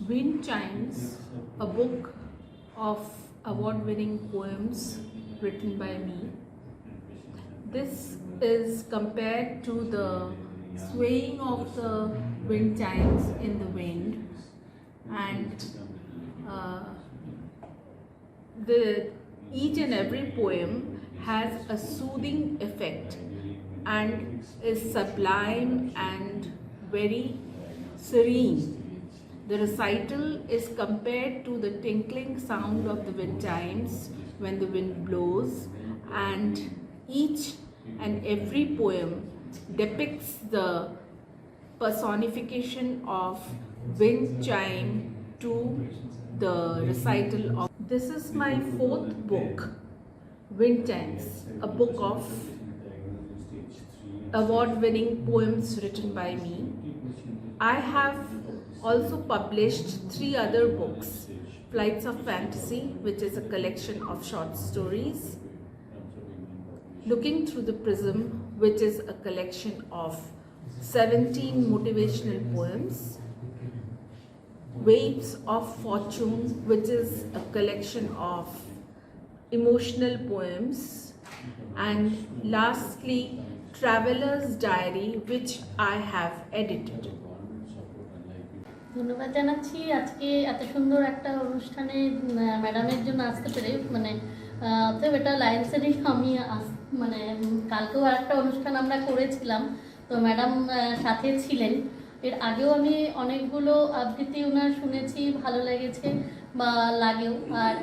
Wind Chimes, a book of award-winning poems written by me. This is compared to the swaying of the wind chimes in the wind, and each and every poem has a soothing effect and is sublime and very serene. The recital is compared to the tinkling sound of the wind chimes when the wind blows, and each and every poem depicts the personification of wind chime to the recital of. This is my fourth book, Wind Chimes, a book of award-winning poems written by me. I have also published 3 other books: Flights of Fantasy, which is a collection of short stories; Looking Through the Prism, which is a collection of 17 motivational poems; Waves of Fortune, which is a collection of emotional poems; and lastly, Traveler's Diary, which I have edited. ধন্যবাদ জানাচ্ছি আজকে এত সুন্দর একটা অনুষ্ঠানে ম্যাডামের জন্য আসতে পেরে। অতএব এটা লায়েন্সেরই আমি কালকেও আরেকটা অনুষ্ঠান আমরা করেছিলাম, তো ম্যাডাম সাথে ছিলেন। এর আগেও আমি অনেকগুলো আবৃত্তি ওনার শুনেছি, ভালো লেগেছে বা লাগেও। আর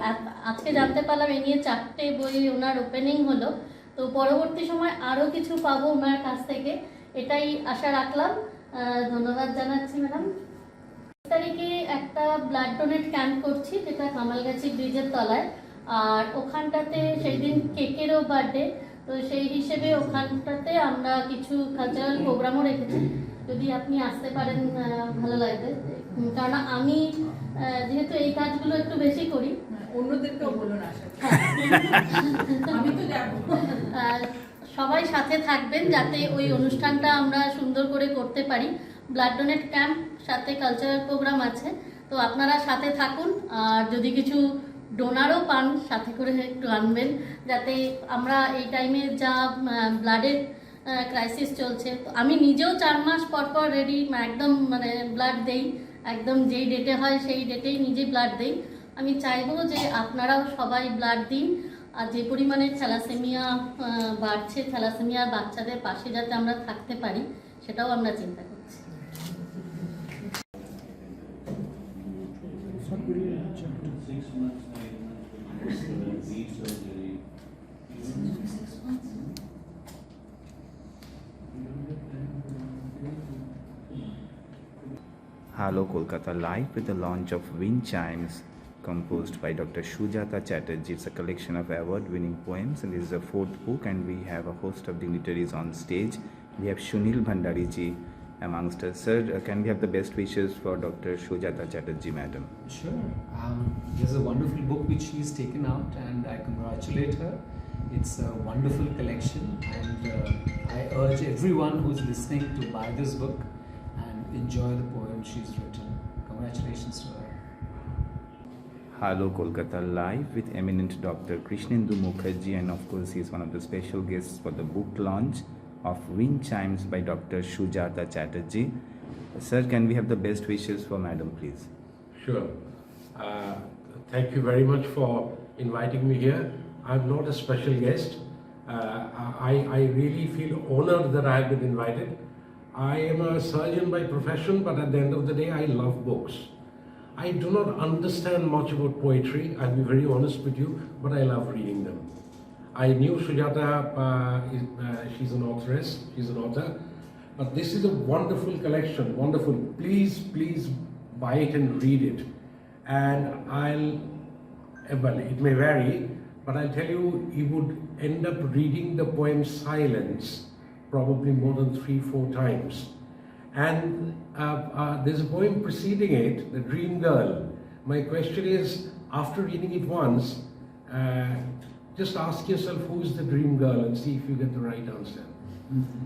আজকে জানতে পারলাম এ নিয়ে 4টে বই ওনার ওপেনিং হলো, তো পরবর্তী সময় আরও কিছু পাবো ওনার কাছ থেকে, এটাই আশা রাখলাম। ধন্যবাদ জানাচ্ছি ম্যাডাম। তারিখে একটা ব্লাড ডোনেট ক্যাম্প করছি, যেটা কামালগাছি ব্রিজের তলায়, আর ওখানটাতে সেই দিন কেকেরও বার্থডে, তো সেই হিসেবে ওখানটাতে আমরা কিছু কালচারাল প্রোগ্রামও রেখেছি। যদি আপনি আসতে পারেন ভালো লাগবে, কারণ আমি যেহেতু এই কাজগুলো একটু বেশি করি। অন্যদেরকেও বলুন আসা, আমি তো যাব। সবাই সাথে থাকবেন যাতে ওই অনুষ্ঠানটা আমরা সুন্দর করে করতে পারি। ব্লাড ডোনেট ক্যাম্প, সাথে কালচারাল প্রোগ্রাম আছে, তো আপনারা সাথে থাকুন। আর যদি কিছু ডোনারও পান সাথে করে একটু আনবেন, যাতে আমরা এই টাইমে যা ব্লাডের ক্রাইসিস চলছে, তো আমি নিজেও 4 মাস পর পর রেডি একদম ব্লাড দেই, একদম যেই ডেটে হয় সেই ডেটেই নিজে ব্লাড দেই। আমি চাইবো যে আপনারাও সবাই ব্লাড দিন, আর যে পরিমাণে থ্যালাসেমিয়া বাড়ছে, থ্যালাসেমিয়া বাচ্চাদের পাশে যাতে আমরা থাকতে পারি সেটাও আমরা চিন্তা করছি। Hello Kolkata live with the launch of WIND CHIMES composed by Dr. Sujata Chatterjee. It's a collection of award-winning poems and this is the fourth book, and we have a host of dignitaries on stage. We have Sunil Bhandariji amongst us. Sir, can we have the best wishes for Dr. Sujata Chatterjee, madam? Sure. This is a wonderful book which she's taken out, and I congratulate her. It's a wonderful collection, and I urge everyone who's listening to buy this book and enjoy the poem she's written. Congratulations to her. Hello Kolkata live with eminent Dr. Krishnendu Mukherjee, and of course he is one of the special guests for the book launch of Wind Chimes by Dr. Sujata Chatterjee. Sir, can we have the best wishes for madam, please? Sure. Thank you very much for inviting me here. I'm not a special guest. I really feel honored that I have been invited. I am a surgeon by profession, but at the end of the day, I love books. I do not understand much about poetry, I'll be very honest with you, but I love reading them. I knew Sujata, she's an authoress, she's an author, but this is a wonderful collection, wonderful. Please buy it and read it. And well, it may vary, but I'll tell you, you would end up reading the poem Silence probably more than 3-4 times. And there's a poem preceding it, The Dream Girl. My question is, after reading it once, just ask yourself who is the dream girl and see if you get the right answer.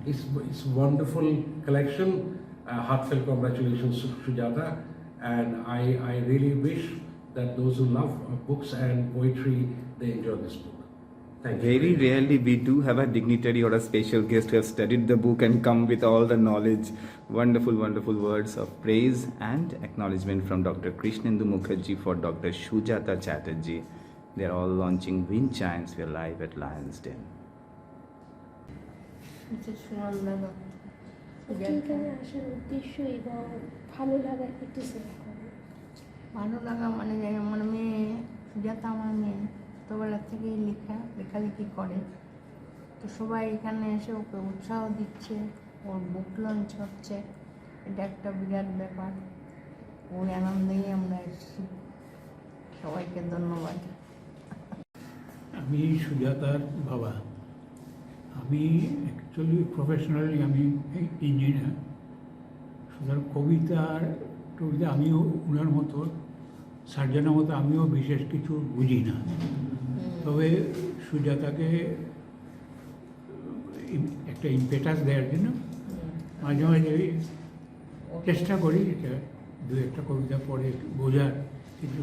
It's a wonderful collection. Heartfelt congratulations to Sujata, and I really wish that those who love books and poetry, they enjoy this book. Thank you. Very rarely we do have a dignitary or a special guest who has studied the book and come with all the knowledge. Wonderful, wonderful words of praise and acknowledgement from Dr. Krishnendu Mukherjee for Dr. Sujata Chatterjee. They are all launching Wind Chimes. We are live at Lion's Den. এখানে আসার উদ্দেশ্য এবং ভালো লাগা একটু share করো। ভালো লাগা মানে আমার মেয়ে সুজাতা, আমার মেয়ে ছোটোবেলা থেকেই লেখালেখি করে, তো সবাই এখানে এসে ওকে উৎসাহ দিচ্ছে, ওর বুক লঞ্চ হচ্ছে, এটা একটা বিরাট ব্যাপার। ওই আনন্দেই আমরা এসেছি। সবাইকে ধন্যবাদ। আমি সুজাতার বাবা। আমি অ্যাকচুয়ালি প্রফেশনালি আমি ইঞ্জিনিয়ার। সুতরাং টবিতা আমিও ওনার মতো সার্জনের মতো আমিও বিশেষ কিছু বুঝি না, তবে সুজাতাকে একটা ইম্পেটাস দেওয়ার জন্য মাঝে মাঝে চেষ্টা করি এটা দু একটা কবিতা পড়ে বোঝার, কিন্তু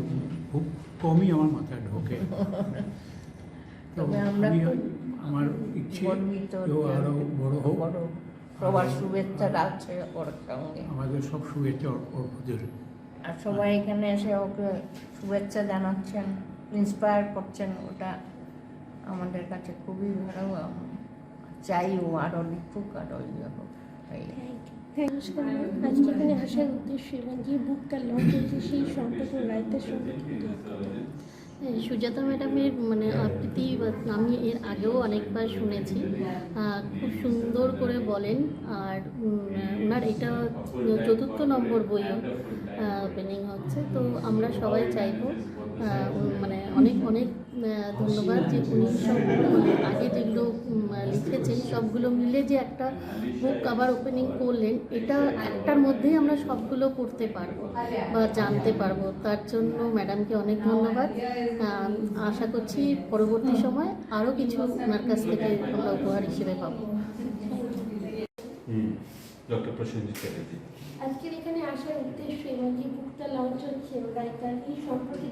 খুব কমই আমার মাথায় ঢোকে। আমার ইচ্ছে আরো বড় হোক, সবার শুভেচ্ছা আছে ওর সঙ্গে, আমাদের সব শুভেচ্ছা ওর প্রতি। আর সবাই এখানে এসে ওকে শুভেচ্ছা জানাচ্ছেন, ইন্সপায়ার করছেন, ওটা আমাদের কাছে খুবই ভালো। চাই ও আরও লিখুক, আরও ইয়ে হোক। নমস্কার, আজকে এখানে আসার উদ্দেশ্য এবং যে বুকটা লঞ্চ হয়েছে সেই সম্পর্কে রাইটার সম্পর্কে। সুজাতা ম্যাডামের মানে আবৃত্তি আমি এর আগেও অনেকবার শুনেছি, খুব সুন্দর করে বলেন। আর ওনার এটা 4th নম্বর বইও ওপেনিং হচ্ছে, তো আমরা সবাই চাইব মানে অনেক অনেক ধন্যবাদ যে উনি সব আগে যেগুলো লিখেছেন সবগুলো মিলে যে একটা বুক আবার ওপেনিং করলেন, এটা একটার মধ্যেই আমরা সবগুলো পড়তে পারবো বা জানতে পারবো। তার জন্য ম্যাডামকে অনেক ধন্যবাদ। আশা করছি পরবর্তী সময় আরও কিছু ওনার কাছ থেকে আমরা উপহার হিসেবে পাবো। ডক্টর প্রসেনজিৎ চ্যাটার্জি। আজকের এখানে আসার উদ্দেশ্য এবং যে বুকটা লঞ্চ হচ্ছে রাইটার এই সম্পর্কে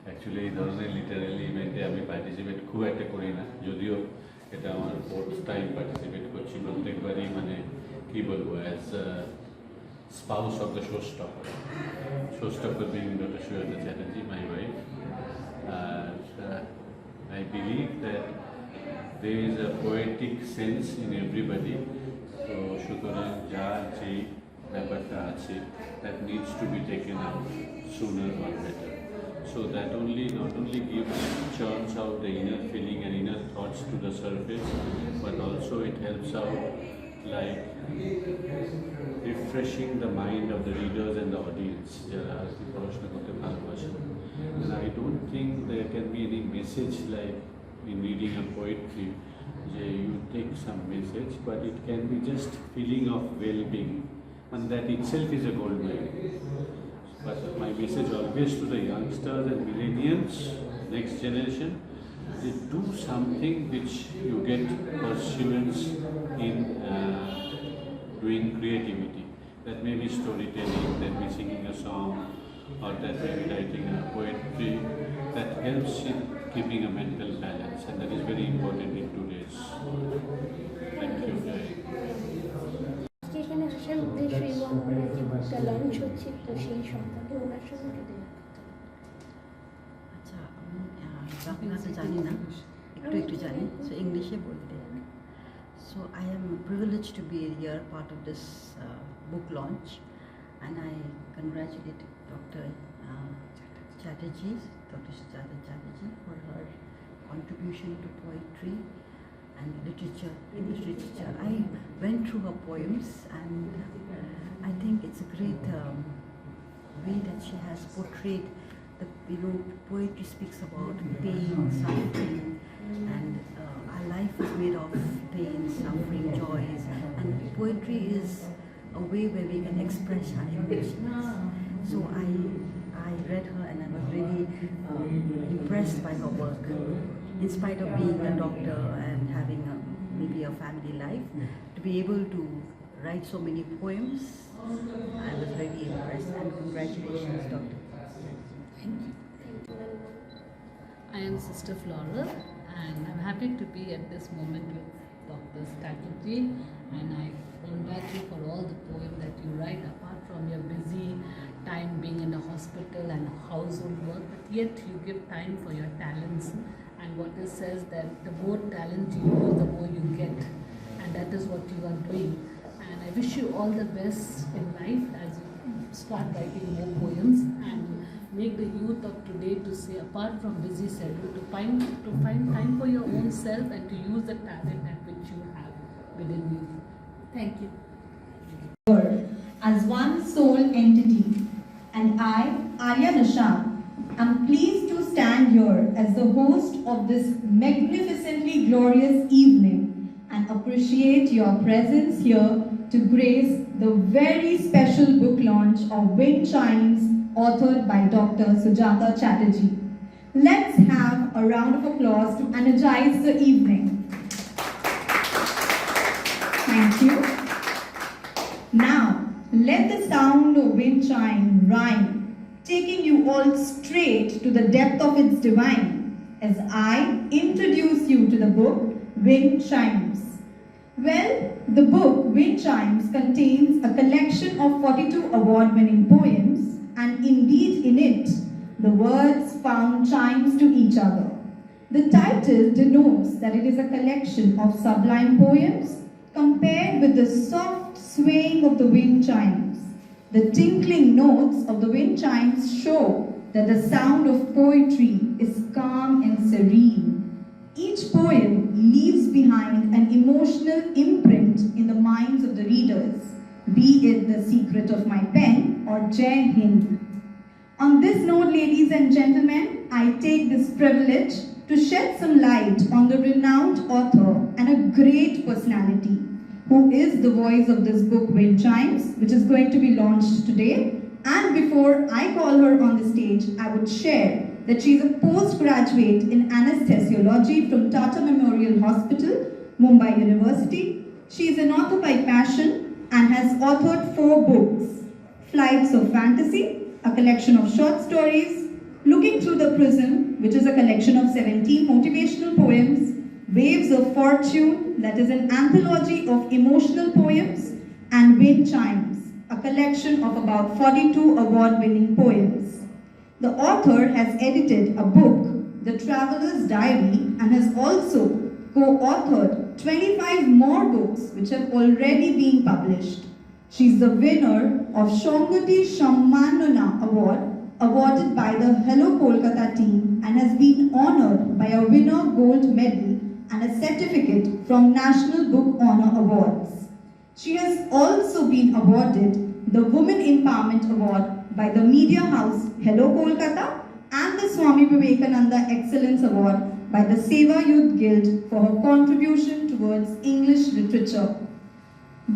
অ্যাকচুয়ালি এই ধরনের লিটারারি ইভেন্টে আমি পার্টিসিপেট খুব একটা করি না, যদিও এটা আমার 4th টাইম পার্টিসিপেট করছি। প্রত্যেকবারই মানে কী বলবো, as spouse of the showstopper being doctor Sujata Chatterjee, my wife. I believe that there is a poetic sense in everybody যে ব্যাপারটা আছে, that needs to be taken out sooner or better. So that not only churns out the inner feeling and inner thoughts to the surface, but also it helps out like refreshing the mind of the readers and the audience. And I don't think there can be any message like in reading a poetry, you take some message, but it can be just feeling of well-being, and that itself is a gold mine. But my message always to the youngsters and millennials, next generation, they do something which you get pursuance in doing creativity. That may be storytelling, that may be singing a song, or that may be writing a poetry that helps in keeping a mental balance, and that is very important in today's. Thank you. এখানে আসার উদ্দেশ্য এবং ওনার যে বুকটা launch হচ্ছে তো সেই সম্পর্কে ওনার সঙ্গে যদি আচ্ছা আমি বাংলা তো জানি না, একটু জানি, সো ইংলিশে বলতে। So I am privileged to be here, part of this book launch, and I congratulate Dr. Chatterjee, Dr. Sujata Chatterjee, for her contribution to poetry and literature, English literature. I went through her poems, and I think it's a great way that she has portrayed the, poetry speaks about pain, suffering, and our life is made of pain, suffering, joys, and poetry is a way where we can express our emotions. So I read her, and I was really impressed by her work. In spite of being a doctor and having maybe a family life, to be able to write so many poems, I was very impressed, and congratulations, Doctor. Thank you. I am Sister Flora, and I'm happy to be at this moment with Dr. Chatterjee, and I congratulate you for all the poems that you write, apart from your busy time being in a hospital and household work, but yet you give time for your talents. And what it says that the more talent you use, the more you get, and that is what you are doing. And I wish you all the best in life as you start writing more poems, and make the youth of today to say, apart from busy schedule, to find time for your own self and to use the talent that which you have within you. Thank you. As one soul entity, and I, Arya Nisham, am pleased to stand here as the host of this magnificently glorious evening and appreciate your presence here to grace the very special book launch of Wind Chimes, authored by Dr. Sujata Chatterjee. Let's have a round of applause to energize the evening. Thank you. Now, let the sound of wind chime rhyme, taking you all straight to the depth of its divine, as I introduce you to the book Wind Chimes. Well, the book Wind Chimes contains a collection of 42 award-winning poems, and indeed in it, the words found chimes to each other. The title denotes that it is a collection of sublime poems compared with the soft swaying of the wind chimes. The tinkling notes of the wind chimes show that the sound of poetry is calm and serene. Each poem leaves behind an emotional imprint in the minds of the readers, be it The Secret of My Pen or Jai Hind. On this note, ladies and gentlemen, I take this privilege to shed some light on the renowned author and a great personality, who is the voice of this book, Wind Chimes, which is going to be launched today. And before I call her on the stage, I would share that she is a postgraduate in anesthesiology from Tata Memorial Hospital, Mumbai University. She is an author by passion and has authored 4 books: Flights of Fantasy, a collection of short stories; Looking Through the Prism, which is a collection of 17 motivational poems; Waves of Fortune, that is an anthology of emotional poems; and Wind Chimes, a collection of about 42 award-winning poems. The author has edited a book, The Traveler's Diary, and has also co-authored 25 more books which have already been published. She's the winner of Shongoti Shammanana Award, awarded by the Hello Kolkata team, and has been honored by a winner gold medal and a certificate from National Book Honor Awards. She has also been awarded the Women Empowerment Award by the media house Hello Kolkata and the Swami Vivekananda Excellence Award by the Seva Youth Guild for her contribution towards English literature.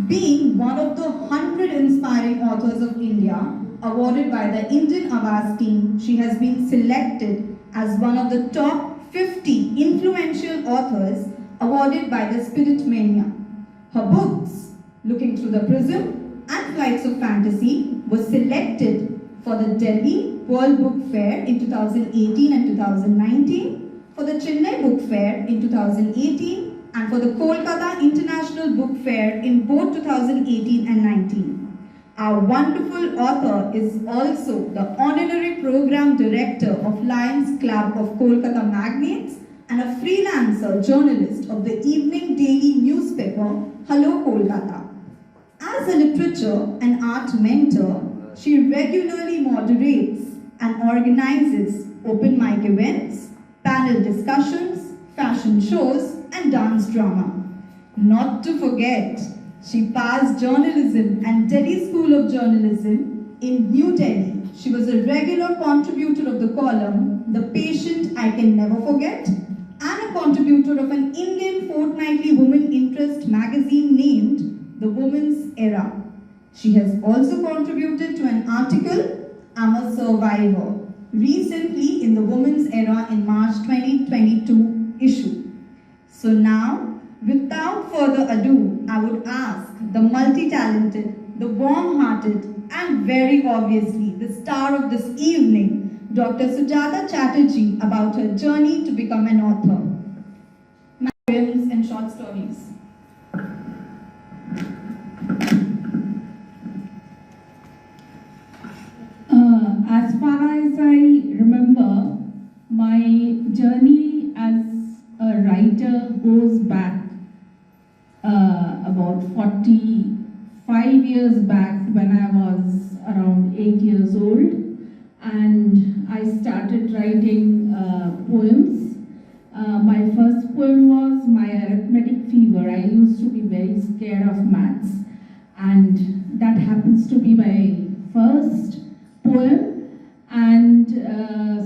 Being one of the 100 inspiring authors of India, awarded by the Indian Awas team, she has been selected as one of the top 50 influential authors awarded by the Spirit Mania. Her books, Looking Through the Prism and Flights of Fantasy, was selected for the Delhi World Book Fair in 2018 and 2019, for the Chennai Book Fair in 2018, and for the Kolkata International Book Fair in both 2018 and 19. Our wonderful author is also the Honorary Program Director of Lions Club of Kolkata Magnates and a freelancer journalist of the evening daily newspaper Hello Kolkata. As a literature and art mentor, she regularly moderates and organizes open mic events, panel discussions, fashion shows, and dance drama. Not to forget, she passed journalism and Delhi School of Journalism in New Delhi. She was a regular contributor of the column The Patient I Can Never Forget and a contributor of an Indian fortnightly women interest magazine named The Woman's Era. She has also contributed to an article, I'm a Survivor, recently in the Woman's Era in March 2022 issue. So now, without further ado, I would ask the multi-talented, the warm-hearted, and very obviously the star of this evening, Dr. Sujata Chatterjee, about her journey to become an author. Poems and short stories. As far as I remember, my journey as a writer goes back about 45 years back when I was around 8 years old, and I started writing poems. My first poem was My Arithmetic Fever. I used to be very scared of maths, and that happens to be my first poem. And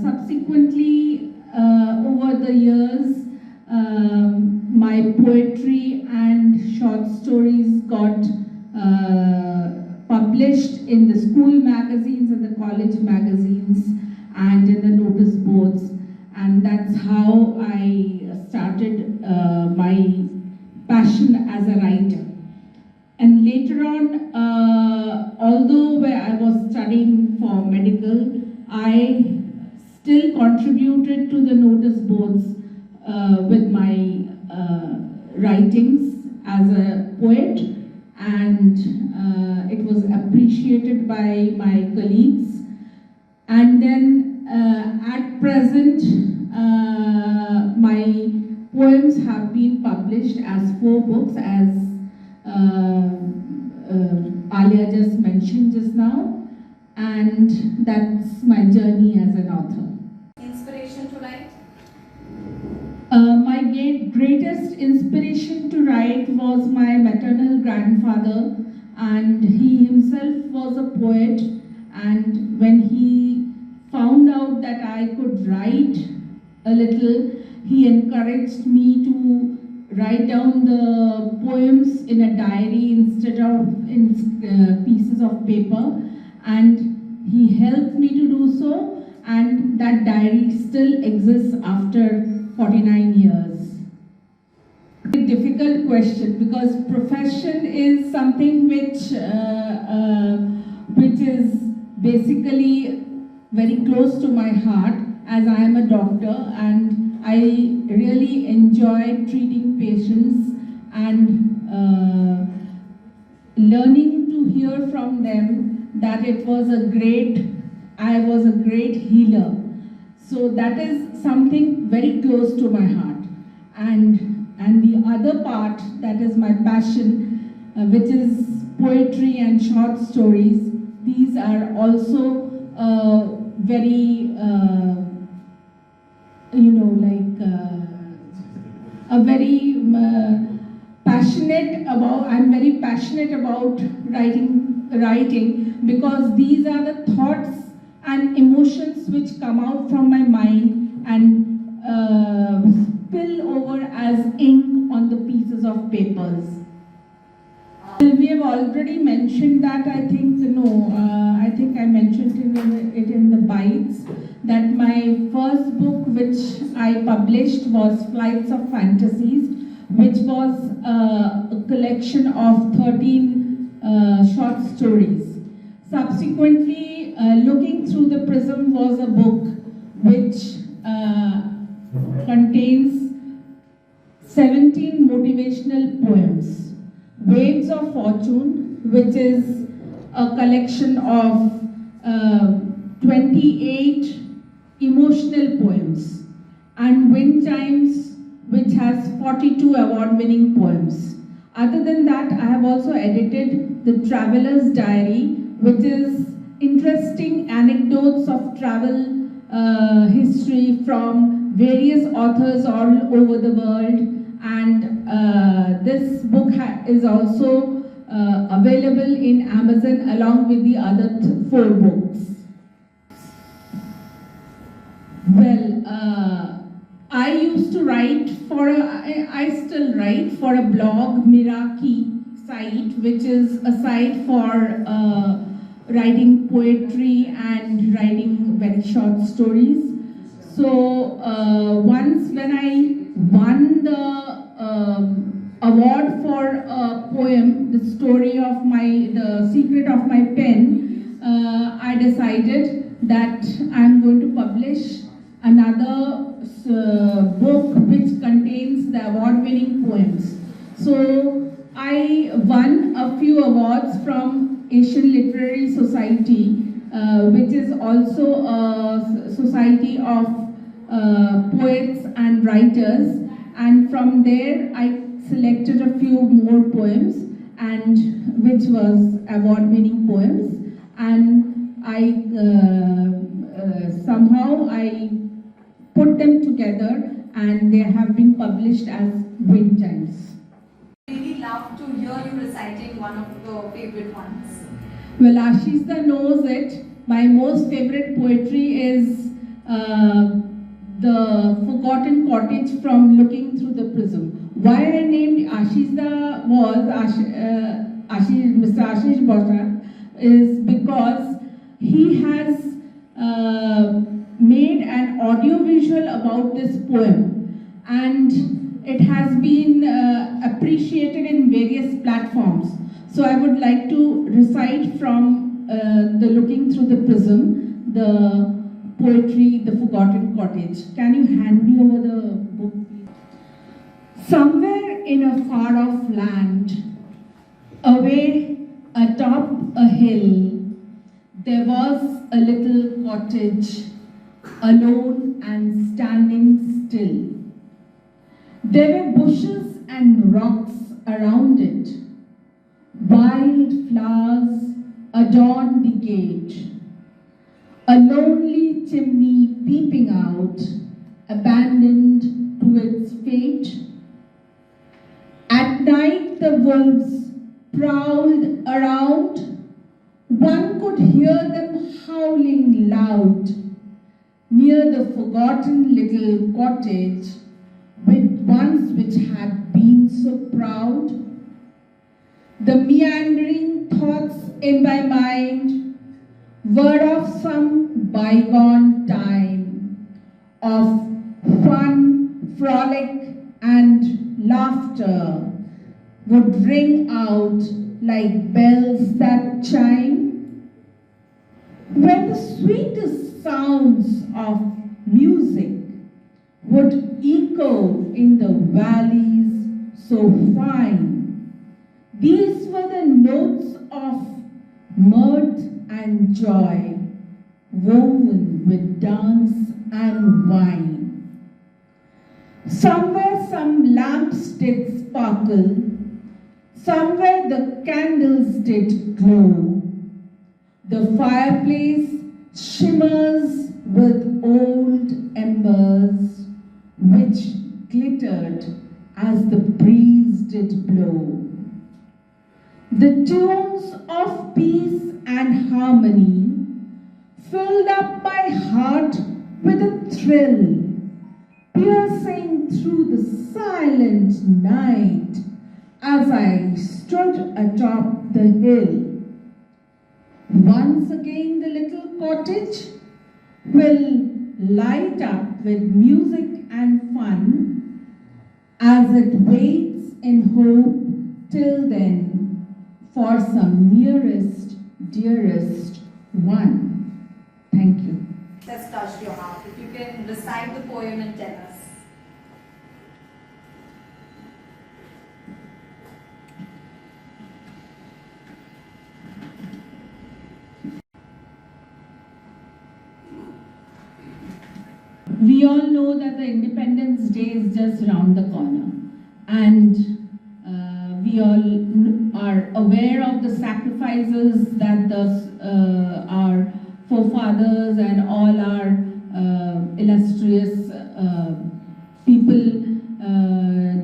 subsequently, over the years, my poetry and short stories got published in the school magazines and the college magazines and in the notice boards, and that's how I started my passion as a writer. And later on, although where I was studying for medical, I still contributed to the notice boards with my writings as a poet, and it was appreciated by my colleagues. And then at present, my poems have been published as 4 books, as Alia just mentioned just now, and that's my journey as an author. Inspiration to write? My greatest inspiration to write was my maternal grandfather, and he himself was a poet, and when he found out that I could write a little, he encouraged me to write down the poems in a diary instead of in pieces of paper, and he helped me to do so, and that diary still exists after 49 years. A difficult question, because profession is something which is basically very close to my heart, as I am a doctor and I really enjoy treating patients and learning to hear from them that I was a great healer. So that is something very close to my heart. And the other part, that is my passion, which is poetry and short stories. These are also very, a very passionate about. I'm very passionate about writing because these are the thoughts and emotions which come out from my mind and spill over as ink on the pieces of papers. We have already mentioned that. I think I think I mentioned it in the bites that my first book which I published was Flights of Fantasies, which was a collection of 13 short stories. Subsequently, Looking Through the Prism was a book which contains 17 motivational poems. Waves of Fortune, which is a collection of 28 emotional poems, and Wind Chimes, which has 42 award-winning poems. Other than that, I have also edited The Traveler's Diary, which is interesting anecdotes of travel history from various authors all over the world. And this book is also available in Amazon along with the other 4 books. Well, I used to write I still write for a blog, Miraki site, which is a site for writing poetry and writing very short stories. So once when I won the award for a poem, The Secret of My Pen, I decided that I'm going to publish another book which contains the award-winning poems. So I won a few awards from Asian Literary Society, which is also a society of poets and writers, and from there I selected a few more poems, and which was award-winning poems, and I somehow I put them together, and they have been published as Wind Chimes. Really love to hear you reciting one of the favorite ones. Well, Ashishda knows it. My most favorite poetry is The Forgotten Cottage from Looking Through the Prism. Why I named Ashishda was Mr. Asish Basak is because he has made an audio-visual about this poem, and it has been appreciated in various platforms. So I would like to recite from the Looking Through the Prism, the poetry, The Forgotten Cottage. Can you hand me over the book, please? Somewhere in a far-off land, away atop a hill, there was a little cottage, alone and standing still. There were bushes and rocks around it. Wild flowers adorned the gate. A lonely chimney peeping out, abandoned to its fate. At night the wolves prowled around. One could hear them howling loud near the forgotten little cottage which had been so proud. The meandering thoughts in my mind were of some bygone time, of fun, frolic, and laughter would ring out like bells that chime. When the sweetest sounds of music would echo in the valleys so fine. These were the notes of mirth and joy, woven with dance and wine. Somewhere some lamps did sparkle, Somewhere the candles did glow. The fireplace shimmers with old embers, which glittered as the breeze did blow. The tunes of peace and harmony filled up my heart with a thrill, piercing through the silent night as I stood atop the hill. Once again the little cottage will light up with music and fun as it waits in hope till then for some nearest, dearest one. Thank you. That's touched your heart. If you can recite the poem and tell us. We all know that the Independence Day is just around the corner, and we all are aware of the sacrifices that our forefathers and all our illustrious people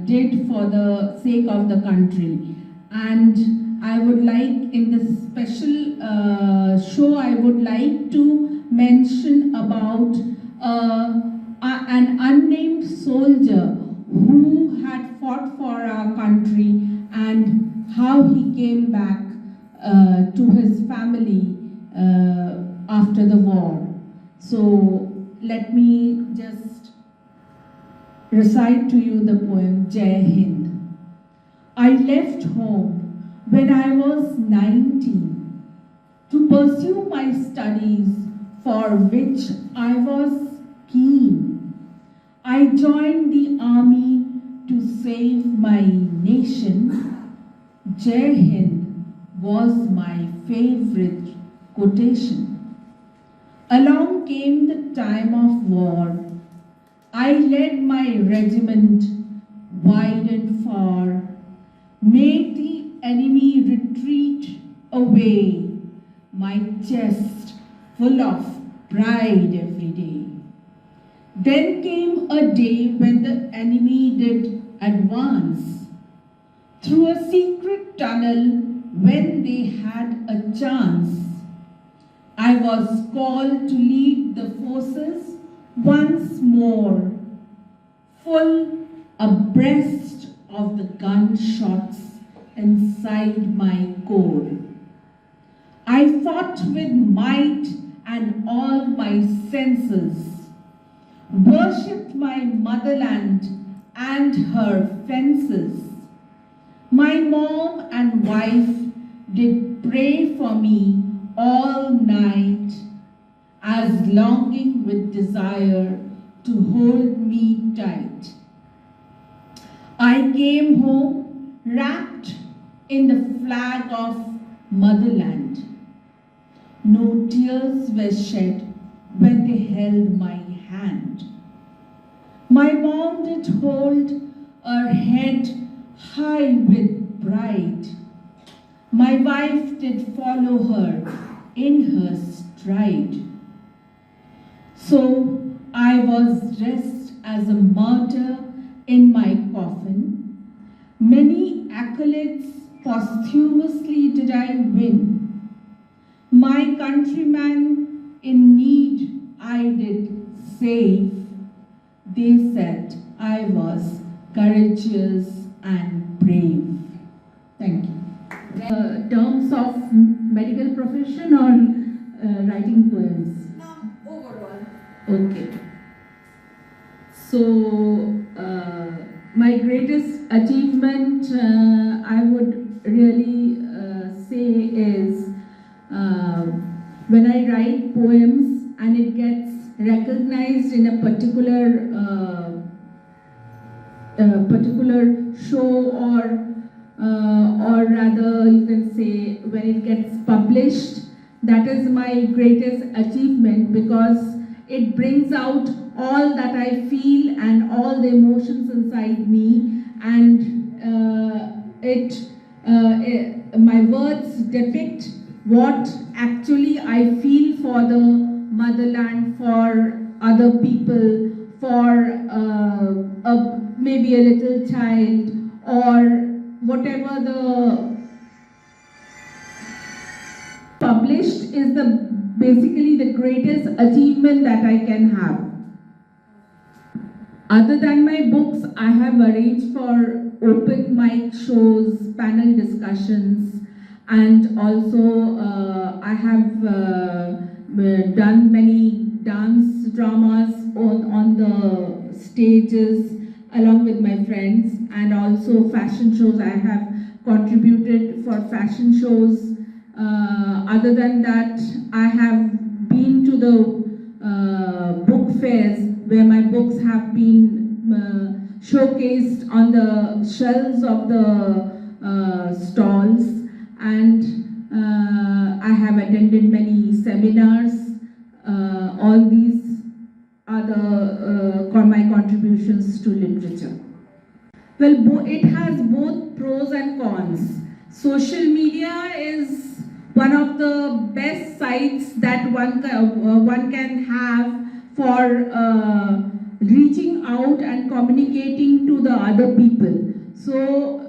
did for the sake of the country. And I would like, in this special show, I would like to mention about an unnamed soldier who had fought for our country and how he came back to his family after the war. So let me just recite to you the poem Jai Hind. I left home when I was 19 to pursue my studies for which I was keen. I joined the army to save my nation. Jai Hind was my favorite quotation. Along came the time of war. I led my regiment wide and far, made the enemy retreat away, my chest full of pride every day. Then came a day when the enemy did advance through a secret tunnel when they had a chance. I was called to lead the forces once more, full abreast of the gunshots inside my core. I fought with might and all my senses, worshipped my motherland and her fences. My mom and wife did pray for me all night, as longing with desire to hold me tight. I came home wrapped in the flag of motherland. No tears were shed when they held my hand. My mom did hold her head high with pride. My wife did follow her in her stride. So I was dressed as a martyr in my coffin. Many accolades posthumously did I win. My countrymen in need I did save. They said I was courageous and brave. Thank you. Terms of medical profession or writing poems? Overall. Okay. So, my greatest achievement, I would really say is when I write poems and it gets recognized in a particular show, or rather you can say when it gets published. That is my greatest achievement, because it brings out all that I feel and all the emotions inside me, and it my words depict what actually I feel for the motherland, for other people, for maybe a little child, or whatever the published is basically the greatest achievement that I can have. Other than my books, I have arranged for open mic shows, panel discussions, and also I have done many dance dramas on the stages along with my friends, and also fashion shows. I have contributed for fashion shows. Other than that, I have been to the book fairs where my books have been showcased on the shelves of the stalls, and I have attended many seminars. All these are my contributions to literature. Well, it has both pros and cons. Social media is one of the best sites that one can have for reaching out and communicating to the other people. So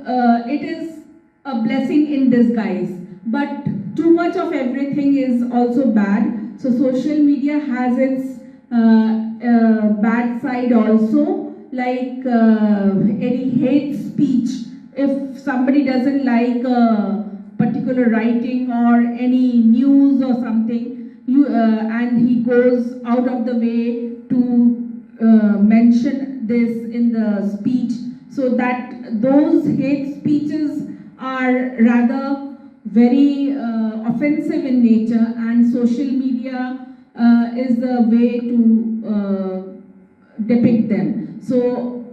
it is a blessing in disguise. But too much of everything is also bad. So social media has its bad side also, like any hate speech. If somebody doesn't like a particular writing or any news or something, and he goes out of the way to mention this in the speech, so that those hate speeches are rather very offensive in nature, and social media is the way to depict them. So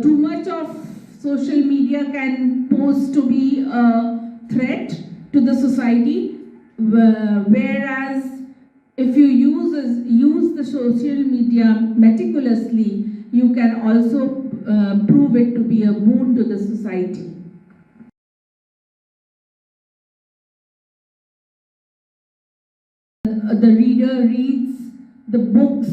too much of social media can pose to be a threat to the society, whereas if you use the social media meticulously, you can also prove it to be a boon to the society. The reader reads the books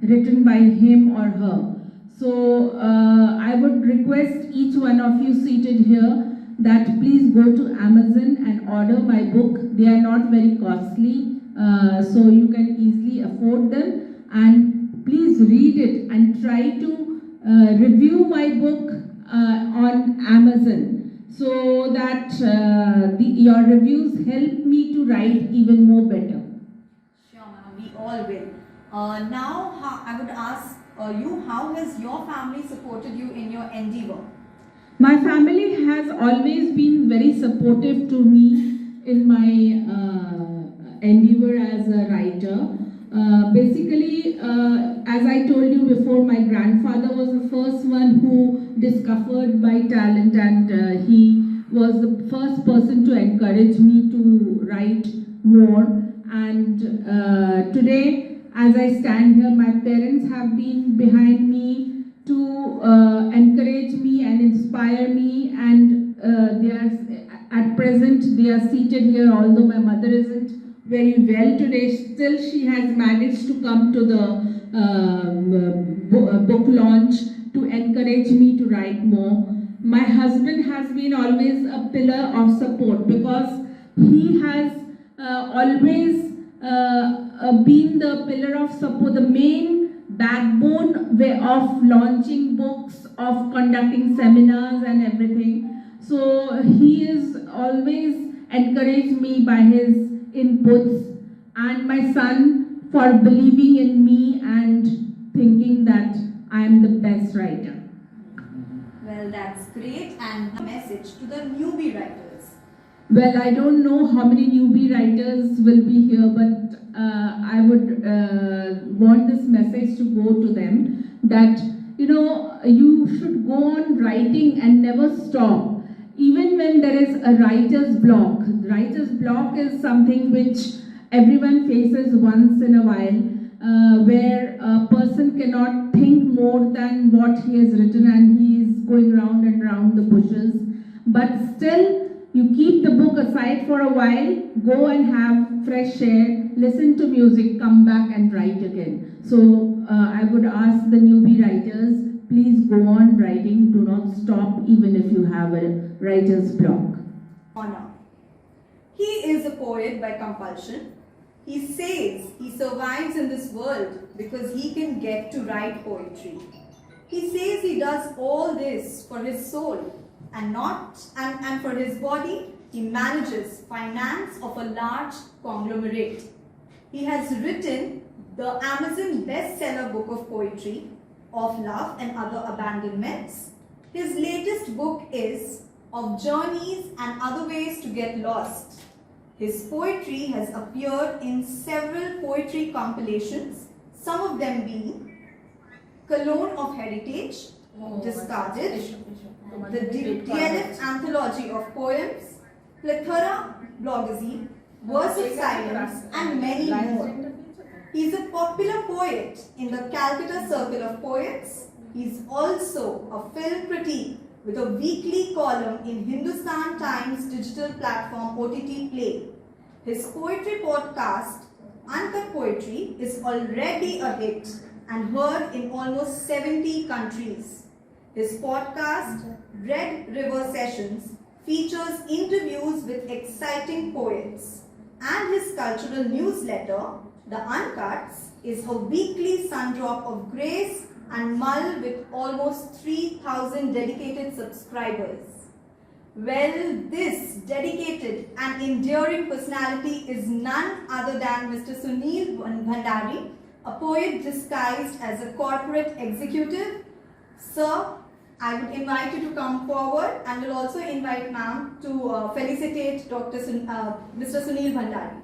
written by him or her. So I would request each one of you seated here that please go to Amazon and order my book. They are not very costly, so you can easily afford them. And please read it and try to review my book on Amazon, so that your reviews help me to write even more better. Sure, ma'am, we all will. Now, I would ask you, how has your family supported you in your endeavor? My family has always been very supportive to me in my endeavor as a writer. Basically, as I told you before, my grandfather was the first one who discovered my talent, and he was the first person to encourage me to write more. And today, as I stand here, my parents have been behind me to encourage me and inspire me, and they are at present they are seated here. Although my mother isn't very well today, still she has managed to come to the book launch to encourage me to write more. My husband has been always a pillar of support, because he has always been the pillar of support, the main backbone way of launching books, of conducting seminars and everything. So he is always encouraged me by his inputs, and my son for believing in me and thinking that I am the best writer. Well, that's great. And a message to the newbie writers. Well, I don't know how many newbie writers will be here, but I would want this message to go to them, that you should go on writing and never stop. Even when there is a writer's block. Writer's block is something which everyone faces once in a while, where a person cannot think more than what he has written, and he is going round and round the bushes. But still, You keep the book aside for a while, go and have fresh air, listen to music, come back and write again. So I would ask the newbie writers, please go on writing, do not stop even if you have a writer's block. Honor. He is a poet by compulsion. He says he survives in this world because he can get to write poetry. He says he does all this for his soul and for his body he manages finance of a large conglomerate. He has written the Amazon bestseller book of poetry, Of Love and Other Abandonments. His latest book is Of Journeys and Other Ways to Get Lost. His poetry has appeared in several poetry compilations, some of them being Cologne of Heritage, Discarded, the DLF Anthology of Poems, Plethora Blogazine, Verse of Silence, and many more. He is a popular poet in the Calcutta Circle of Poets. He is also a film critic with a weekly column in Hindustan Times digital platform OTT Play. His poetry podcast, Uncut Poetry, is already a hit and heard in almost 70 countries. His podcast, Red River Sessions, features interviews with exciting poets, and his cultural newsletter, The Uncuts, is a weekly sundrop of grace and mull with almost 3,000 dedicated subscribers. Well, this dedicated and enduring personality is none other than Mr. Sunil Bhandari, a poet disguised as a corporate executive. Sir, I would invite you to come forward and will also invite ma'am to felicitate Mr. Sunil Bhandari.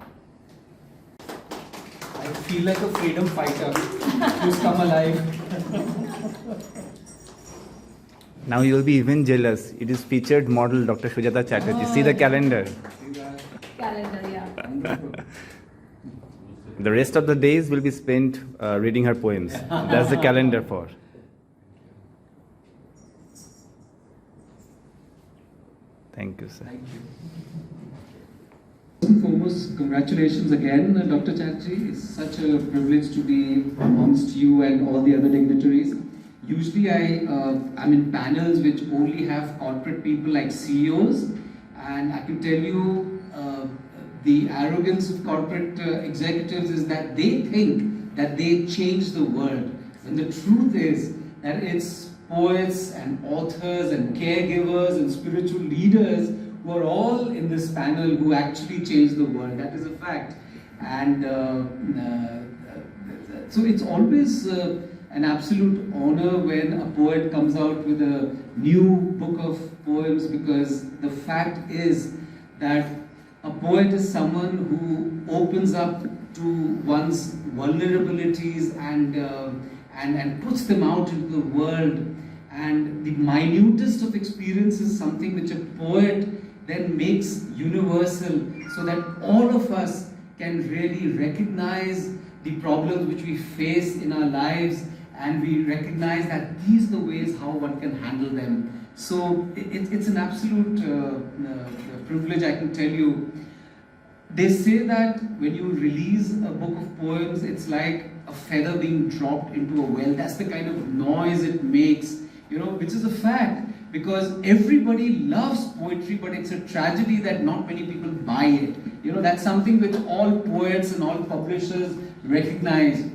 I feel like a freedom fighter who's come alive. Now you will be even jealous. It is featured model Dr. Sujata Chatterjee. See the calendar. Calendar, yeah. The rest of the days will be spent reading her poems. That's the calendar for. Thank you, sir. Thank you. First and foremost, congratulations again, Dr. Chatterjee. It's such a privilege to be amongst you and all the other dignitaries. Usually I'm in panels which only have corporate people like CEOs, and I can tell you the arrogance of corporate executives is that they think that they change the world. And the truth is that it's poets and authors and caregivers and spiritual leaders who are all in this panel who actually change the world. That is a fact. And so it's always an absolute honor when a poet comes out with a new book of poems, because the fact is that a poet is someone who opens up to one's vulnerabilities and puts them out into the world. And the minutest of experience is something which a poet then makes universal, so that all of us can really recognize the problems which we face in our lives, and we recognize that these are the ways how one can handle them. So it's an absolute privilege, I can tell you. They say that when you release a book of poems, it's like a feather being dropped into a well. That's the kind of noise it makes, which is a fact, because everybody loves poetry, but it's a tragedy that not many people buy it. That's something which all poets and all publishers recognize.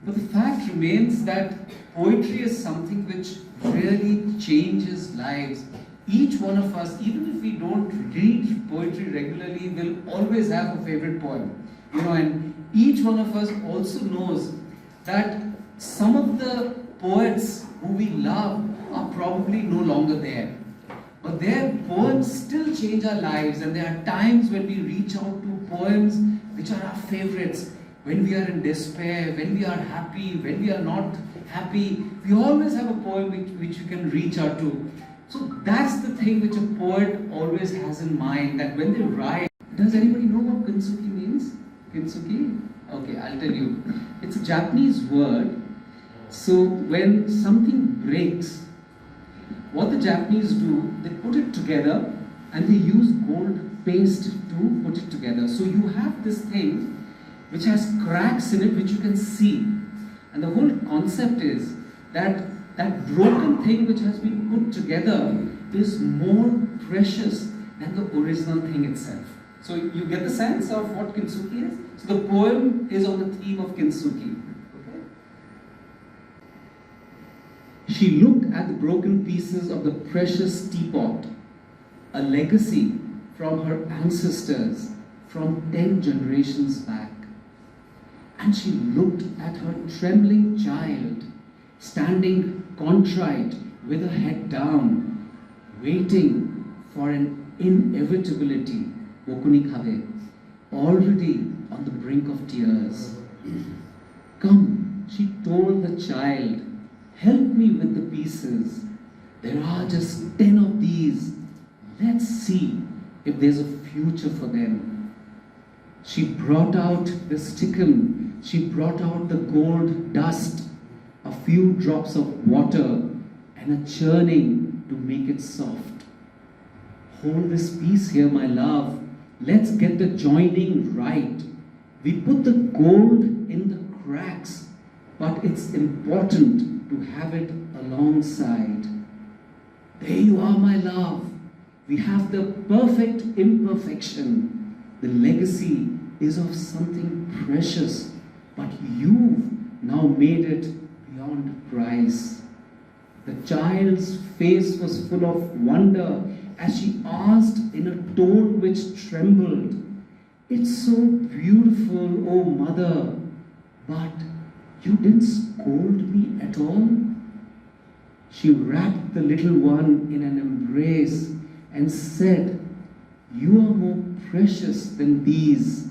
But the fact remains that poetry is something which really changes lives. Each one of us, even if we don't read poetry regularly, will always have a favorite poem. And each one of us also knows that some of the poets who we love are probably no longer there. But their poems still change our lives, and there are times when we reach out to poems which are our favorites. When we are in despair, when we are happy, when we are not happy, we always have a poem which you can reach out to. So that's the thing which a poet always has in mind, that when they write, does anybody know what kintsugi means? Kintsugi? Okay, I'll tell you. It's a Japanese word. So when something breaks, what the Japanese do, they put it together and they use gold paste to put it together. So you have this thing which has cracks in it which you can see. And the whole concept is that that broken thing which has been put together is more precious than the original thing itself. So you get the sense of what kintsugi is? So the poem is on the theme of kintsugi. Okay? She looked at the broken pieces of the precious teapot, a legacy from her ancestors from 10 generations back. And she looked at her trembling child, standing contrite with her head down, waiting for an inevitability, Bokuni Khave, already on the brink of tears. Come, she told the child, help me with the pieces. There are just 10 of these. Let's see if there's a future for them. She brought out the stickum, she brought out the gold dust, a few drops of water, and a churning to make it soft. Hold this piece here, my love. Let's get the joining right. We put the gold in the cracks, but it's important to have it alongside. There you are, my love. We have the perfect imperfection. The legacy is of something precious, but you've now made it beyond price. The child's face was full of wonder as she asked in a tone which trembled, "It's so beautiful, oh mother, but you didn't scold me at all?" She wrapped the little one in an embrace and said, "You are more precious than these.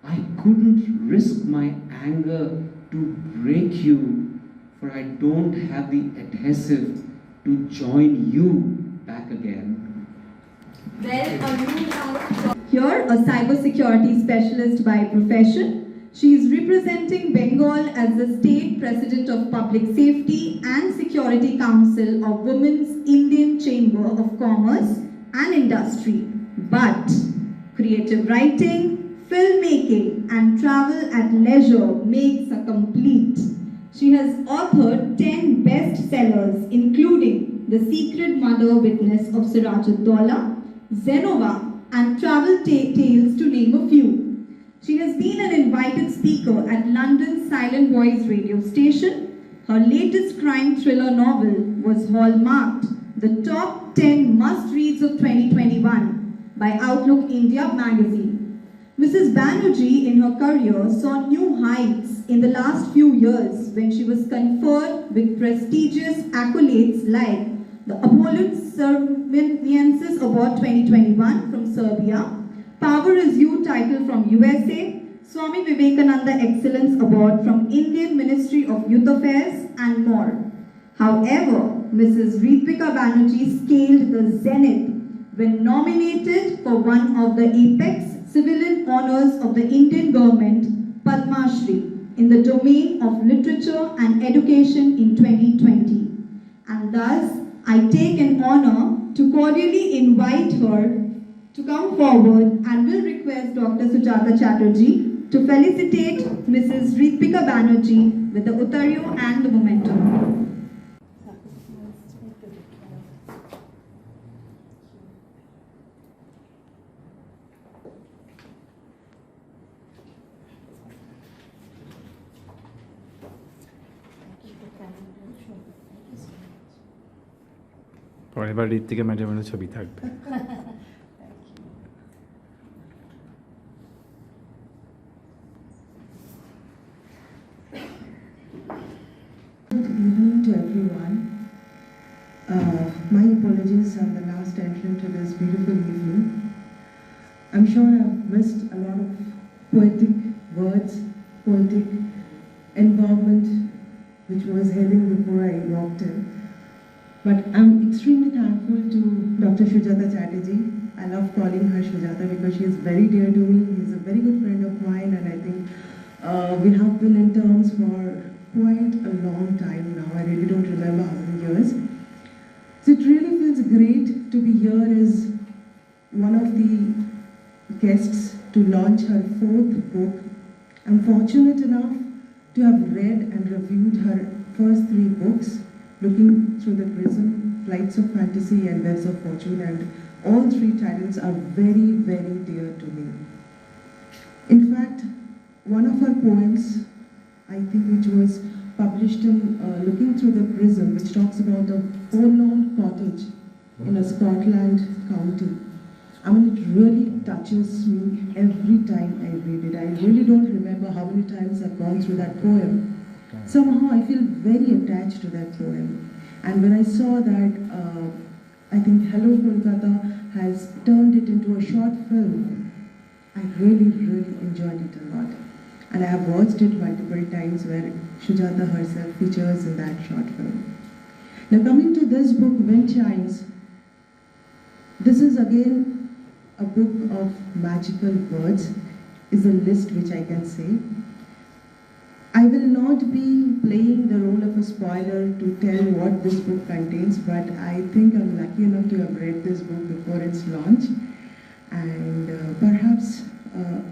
I couldn't risk my anger to break you, for I don't have the adhesive to join you back again." Here, a cybersecurity specialist by profession, she is representing Bengal as the State President of Public Safety and Security Council of Women's Indian Chamber of Commerce and Industry. But creative writing, filmmaking and travel at leisure makes her complete. She has authored 10 bestsellers including The Secret Mother Witness of Sirajud-Dowla, Zenova and Travel Tales to name a few. She has been an invited speaker at London's Silent Voice radio station. Her latest crime thriller novel was hallmarked the top 10 must-reads of 2021 by Outlook India magazine. Mrs. Banerjee in her career saw new heights in the last few years when she was conferred with prestigious accolades like the Apollon Serviensis Award 2021 from Serbia, Power is You title from USA, Swami Vivekananda Excellence Award from Indian Ministry of Youth Affairs and more. However, Mrs. Ritvika Banerjee scaled the zenith when nominated for one of the apex civilian honors of the Indian government, Padma Shri, in the domain of literature and education in 2020. And thus, I take an honor to cordially invite her to come forward and will request Dr. Sujata Chatterjee to felicitate Mrs. Ritvika Banerjee with the Uttario and the momentum. পরের বার ঋত্বিকা ম্যাডামের ছবি থাকবে। Good evening to everyone. My apologies, I'm the last entrant to this beautiful evening. I'm sure I've missed a lot of poetic words, poetic environment which was hailing before I walked in. But I'm extremely thankful to Dr. Sujata Chatterjee. I love calling her Sujata because she is very dear to me. He's a very good friend of mine, and I think we have been in terms for quite a long time now. I really don't remember how many years. So it really feels great to be here as one of the guests to launch her 4th book. I'm fortunate enough to have read and reviewed her first 3 books, Looking Through the Prism, Flights of Fantasy and Webs of Fortune, and all 3 titles are very, very dear to me. In fact, one of her poems, I think which was published in Looking Through the Prism, which talks about a forlorn cottage in a Scotland county. I mean, it really touches me every time I read it. I really don't remember how many times I've gone through that poem. Somehow I feel very attached to that poem. And when I saw that, I think Hello Kolkata has turned it into a short film, I really, really enjoyed it a lot. And I have watched it multiple times where Sujata herself features in that short film. Now coming to this book, Wind Chimes, this is again a book of magical words, is a list which I can say. I will not be playing the role of a spoiler to tell what this book contains, but I think I'm lucky enough to have read this book before its launch. And perhaps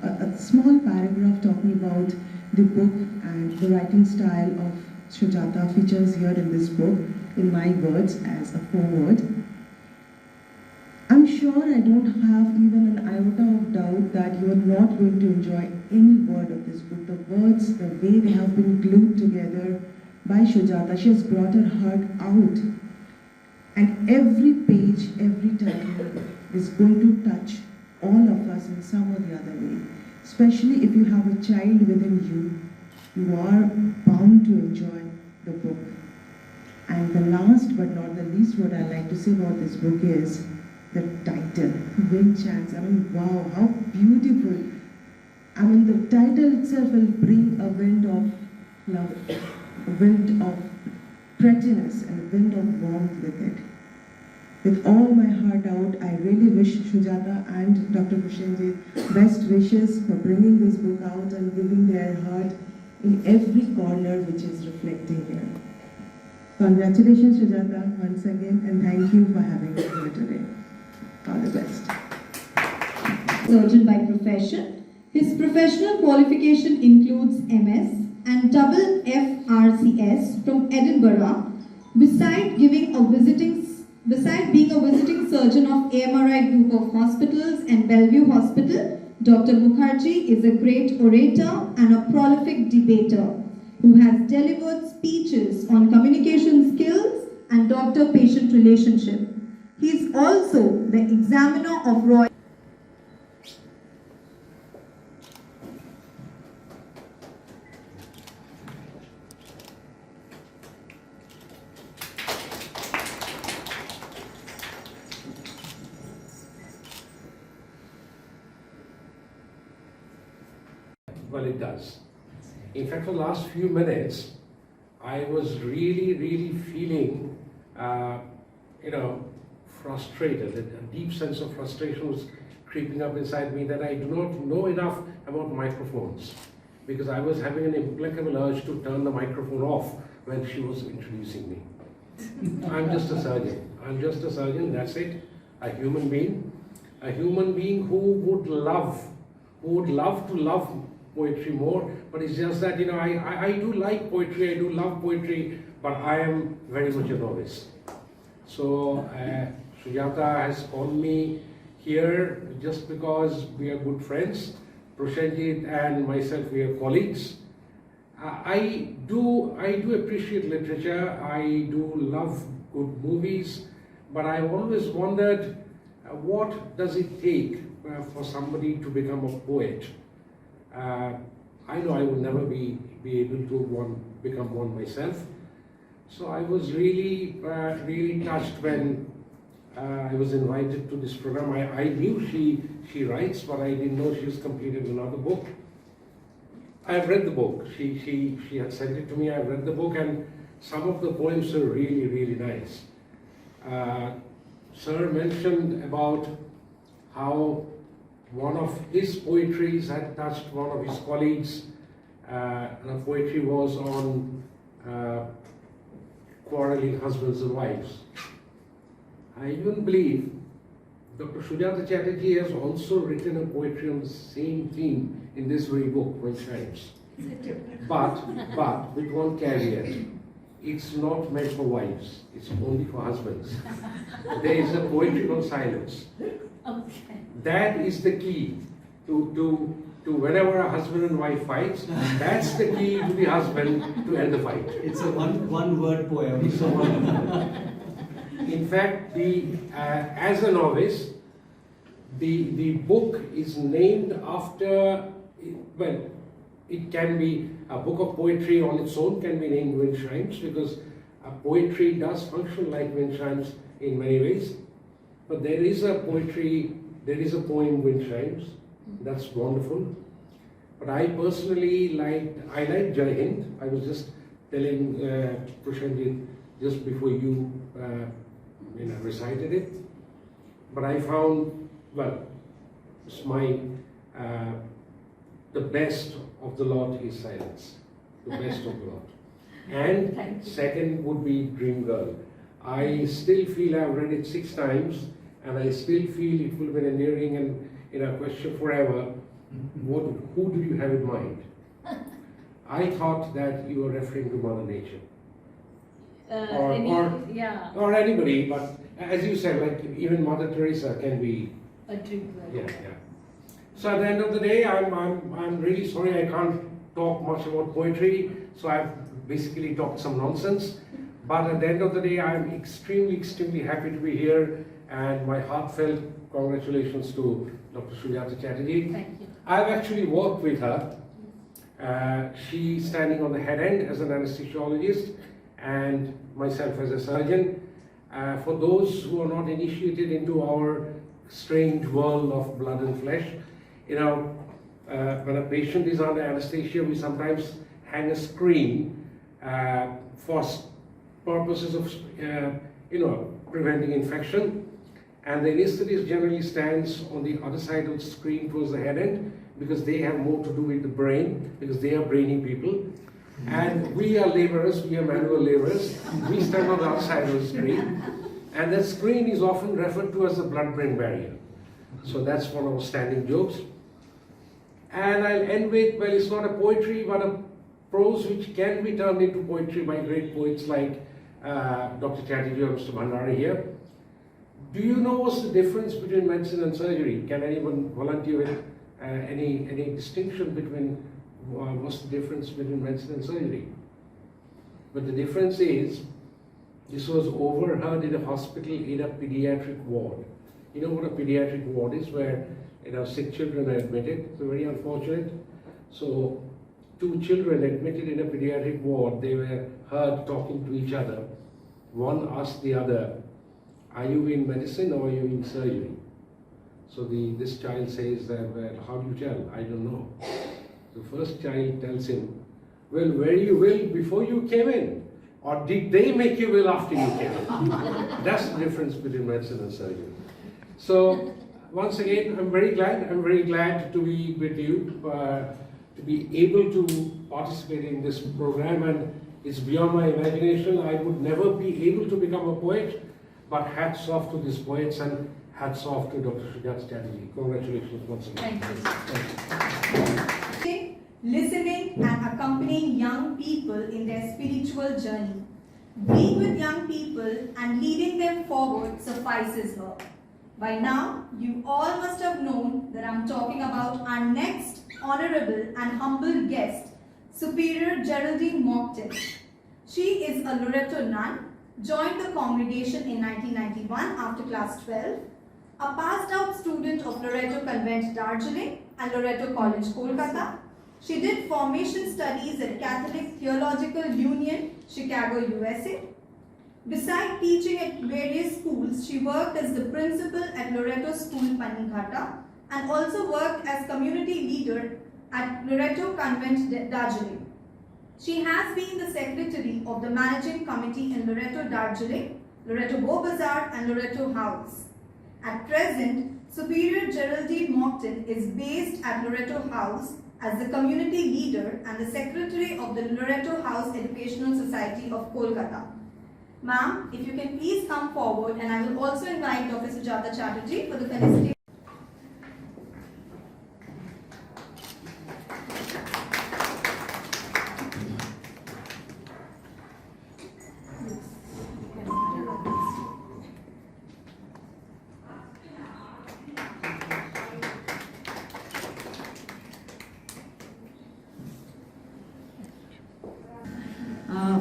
a small paragraph talking about the book and the writing style of Sujata features here in this book in my words as a foreword. I'm sure I don't have even an iota of doubt that you are not going to enjoy any word of this book. The words, the way they have been glued together by Sujata, she has brought her heart out. And every page, every title is going to touch all of us in some or the other way. Especially if you have a child within you, you are bound to enjoy the book. And the last but not the least, what I like to say about this book is the title, Wind Chimes. I mean, wow, how beautiful. I mean, the title itself will bring a wind of love, a wind of prettiness, and a wind of warmth with it. With all my heart out, I really wish Sujata and Dr. Bhushanji best wishes for bringing this book out and giving their heart in every corner which is reflecting here. Congratulations, Sujata, once again, and thank you for having me here today. All the best. Surgeon by profession. His professional qualification includes MS and double FRCS from Edinburgh. Besides being a visiting surgeon of AMRI Group of Hospitals and Bellevue Hospital, Dr. Mukherjee is a great orator and a prolific debater who has delivered speeches on communication skills and doctor-patient relationship. He is also the examiner of Royal. Well, it does. In fact, for the last few minutes, I was really feeling, frustrated. A deep sense of frustration was creeping up inside me that I do not know enough about microphones, because I was having an implacable urge to turn the microphone off when she was introducing me. I'm just a surgeon. I'm just a surgeon, that's it. A human being. A human being who would love to love poetry more, but it's just that, I do like poetry, I do love poetry, but I am very much a novice. So Sujata has called me here just because we are good friends. Prashanjit and myself, we are colleagues. I do appreciate literature, I do love good movies, but I've always wondered what does it take for somebody to become a poet. I know I will never be able to become one myself. So I was really touched when I was invited to this program. I knew she writes, but I didn't know she's completed another book. I've read the book. She had sent it to me. I've read the book, and some of the poems are really nice. Sir mentioned about how one of his poetries had touched one of his colleagues. The poetry was on quarreling husbands and wives. I even believe Dr. Sujata Chatterjee has also written a poetry on the same theme in this very book, Wind Chimes. But with one caveat. It's not meant for wives, it's only for husbands. There is a poetry on silence. Okay. That is the key to whenever a husband and wife fights, that's the key to the husband to end the fight. It's a one word poem. In fact, as a novice, the book is named after, well, it can be a book of poetry on its own, can be named Wind Chimes, because poetry does function like wind chimes in many ways. But there is a poem, Wind Chimes, that's wonderful. But I personally like Jai Hind. I was just telling Prashanjit just before you recited it. But I found, well, it's my, the best of the lot is silence. The best of the lot. And second would be Dream Girl. I still feel I've read it 6 times, and I still feel it will be enduring and in a question forever. Who do you have in mind? I thought that you were referring to Mother Nature. Or anybody, but as you said, like even Mother Teresa can be A dream girl. yeah. So at the end of the day, I'm really sorry I can't talk much about poetry. So I've basically talked some nonsense. But at the end of the day, I'm extremely happy to be here, and my heartfelt congratulations to Dr. Sujata Chatterjee. Thank you. I've actually worked with her. She's standing on the head end as an anesthesiologist, and myself as a surgeon. For those who are not initiated into our strange world of blood and flesh, when a patient is under anesthesia, we sometimes hang a screen for purposes of, preventing infection. And the anesthetist generally stands on the other side of the screen towards the head end, because they have more to do with the brain, because they are brainy people. And we are laborers, we are manual laborers. We stand on the other side of the screen. And that screen is often referred to as the blood-brain barrier. So that's one of our standing jokes. And I'll end with, well, it's not a poetry, but a prose which can be turned into poetry by great poets like Dr. Chatterjee or Mr. Bhandari here. Do you know what's the difference between medicine and surgery? Can anyone volunteer with any distinction between what's the difference between medicine and surgery? But the difference is, this was overheard in a hospital in a pediatric ward. You know what a pediatric ward is, where sick children are admitted. It's very unfortunate. So 2 children admitted in a pediatric ward, they were heard talking to each other. One asked the other, "Are you in medicine or are you in surgery?" So this child says that, "Well, how do you tell? I don't know." The first child tells him, "Well, were you ill before you came in? Or did they make you ill after you came in?" That's the difference between medicine and surgery. So once again, I'm very glad to be with you, to be able to participate in this program, and it's beyond my imagination. I would never be able to become a poet, but hats off to these poets and hats off to Dr. Sujata Chatterjee. Congratulations once again. Thank you. Listening and accompanying young people in their spiritual journey. Being with young people and leading them forward suffices her. By now, you all must have known that I'm talking about our next honorable and humble guest, Superior Geraldine Mockton. She is a Loreto nun, joined the congregation in 1991 after class 12, a passed out student of Loreto Convent, Darjeeling and Loreto College, Kolkata. She did formation studies at Catholic Theological Union, Chicago, USA. Besides teaching at various schools, she worked as the principal at Loreto School, Panighata, and also worked as community leader at Loreto Convent, Darjeeling. She has been the secretary of the managing committee in Loreto, Darjeeling, Loreto Beau Bazaar, and Loreto House. At present, Superior Geraldine Mockton is based at Loreto House as the community leader and the secretary of the Loreto House Educational Society of Kolkata. Ma'am, if you can please come forward, and I will also invite Dr. Sujata Chatterjee for the felicitation.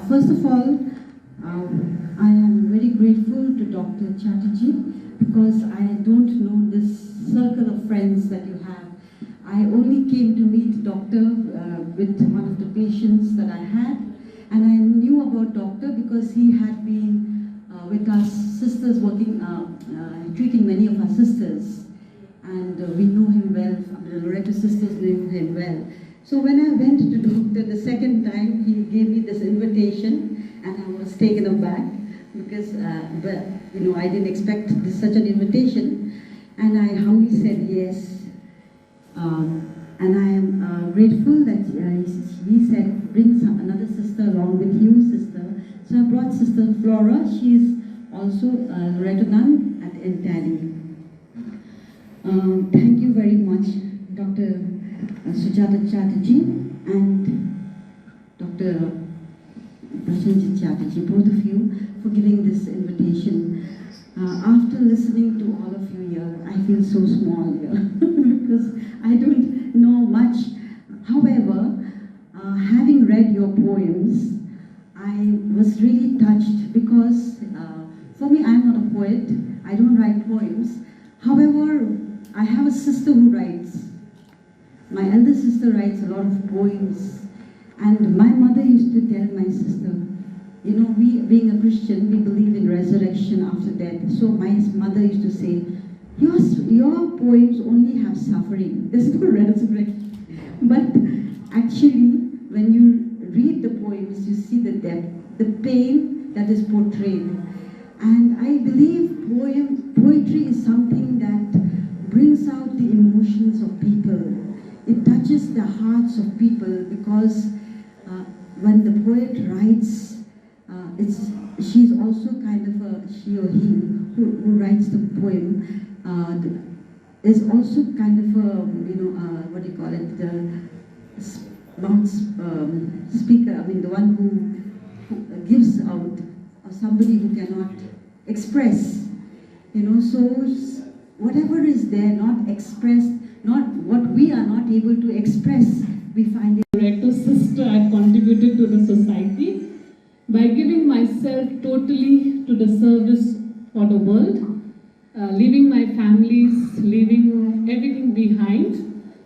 First of all, I am very grateful to Dr. Chatterjee because I don't know this circle of friends that you have. I only came to meet Doctor with one of the patients that I had, and I knew about Doctor because he had been with our sisters working, treating many of our sisters, and we know him well. The Loreto sisters knew him well. So when I went to Doctor the second time, he gave me this invitation, and I was taken aback because, I didn't expect such an invitation, and I humbly said yes. And I am grateful that he said, bring another sister along with you, sister. So I brought Sister Flora. She is also Loreto nun at Entally. Thank you very much, Dr. Sujata Chatterjee and Dr. Chatterjee, both of you, for giving this invitation. After listening to all of you here, I feel so small here because I don't know much. However, having read your poems, I was really touched because for me, I'm not a poet. I don't write poems. However, I have a sister who writes. My elder sister writes a lot of poems, and my mother used to tell my sister, we, being a Christian, we believe in resurrection after death. So my mother used to say, your poems only have suffering. There's no resurrection. But actually, when you read the poems, you see the depth, the pain that is portrayed. And I believe poetry is something that brings out the emotions of people. It touches the hearts of people because when the poet writes, she's also kind of she or he who writes the poem is also kind of what do you call it, the speaker, the one who gives out, or somebody who cannot express, so whatever is there not expressed, not what we are not able to express, we find it. Loreto sister, I contributed to the society by giving myself totally to the service for the world, leaving my families, leaving everything behind.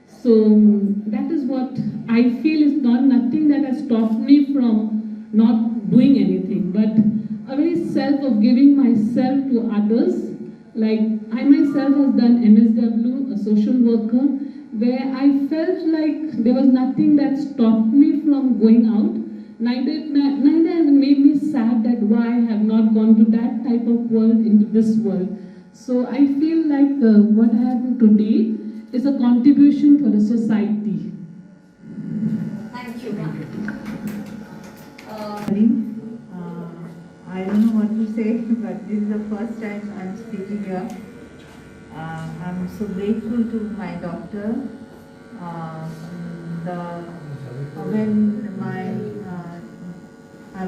So that is what I feel is nothing that has stopped me from not doing anything, but a very self of giving myself to others. Like I myself have done MSW, a social worker, where I felt like there was nothing that stopped me from going out. Neither has made me sad that why I have not gone to that type of world into this world. So I feel like what I have today is a contribution for the society. Thank you, ma'am. I don't know what to say, but this is the first time I'm speaking here. I'm so grateful to my doctor.